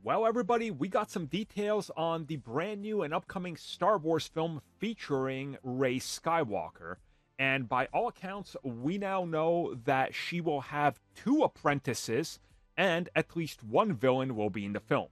Well, everybody, we got some details on the brand new and upcoming Star Wars film featuring Rey Skywalker. And by all accounts, we now know that she will have two apprentices, and at least one villain will be in the film.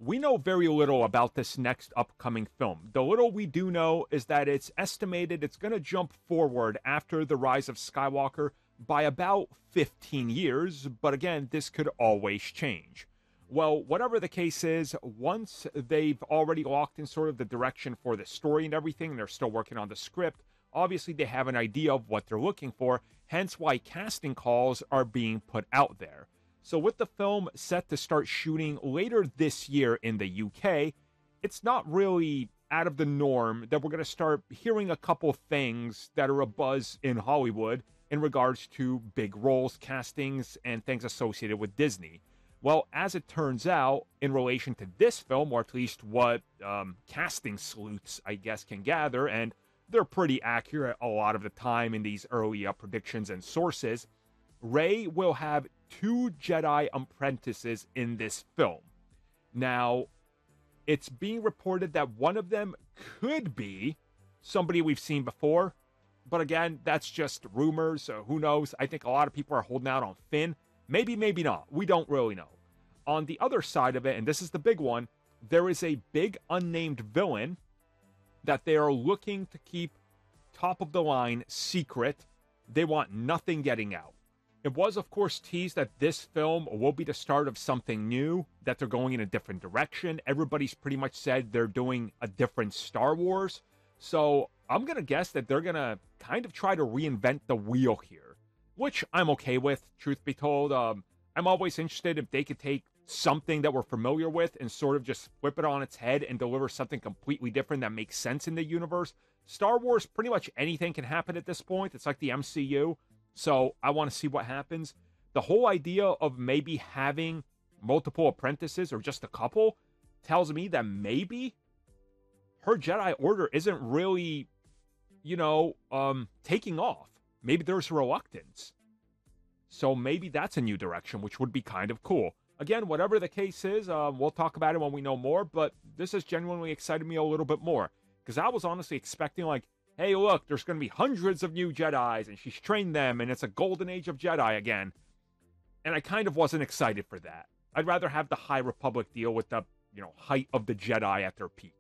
We know very little about this next upcoming film. The little we do know is that it's estimated it's going to jump forward after the rise of Skywalker by about 15 years, but again, this could always change. Well, whatever the case is, once they've already locked in sort of the direction for the story and everything, they're still working on the script, obviously they have an idea of what they're looking for, hence why casting calls are being put out there. So with the film set to start shooting later this year in the UK, it's not really out of the norm that we're going to start hearing a couple things that are a buzz in Hollywood in regards to big roles, castings, and things associated with Disney. Well, as it turns out, in relation to this film, or at least what casting sleuths, I guess, can gather, and they're pretty accurate a lot of the time in these early predictions and sources, Rey will have two Jedi apprentices in this film. Now, it's being reported that one of them could be somebody we've seen before, but again, that's just rumors, so who knows? I think a lot of people are holding out on Finn. Maybe, maybe not. We don't really know. On the other side of it, and this is the big one, there is a big unnamed villain that they are looking to keep top of the line secret. They want nothing getting out. It was, of course, teased that this film will be the start of something new, that they're going in a different direction. Everybody's pretty much said they're doing a different Star Wars. So I'm going to guess that they're going to kind of try to reinvent the wheel here, which I'm okay with, truth be told. I'm always interested if they could take something that we're familiar with and sort of just flip it on its head and deliver something completely different that makes sense in the universe. Star Wars, pretty much anything can happen at this point. It's like the MCU. So I want to see what happens. The whole idea of maybe having multiple apprentices or just a couple tells me that maybe her Jedi Order isn't really, taking off. Maybe there's reluctance. So maybe that's a new direction, which would be kind of cool. Again, whatever the case is, we'll talk about it when we know more, but this has genuinely excited me a little bit more. Because I was honestly expecting, hey, look, there's going to be hundreds of new Jedis, and she's trained them, and it's a golden age of Jedi again. And I kind of wasn't excited for that. I'd rather have the High Republic deal with the, height of the Jedi at their peak.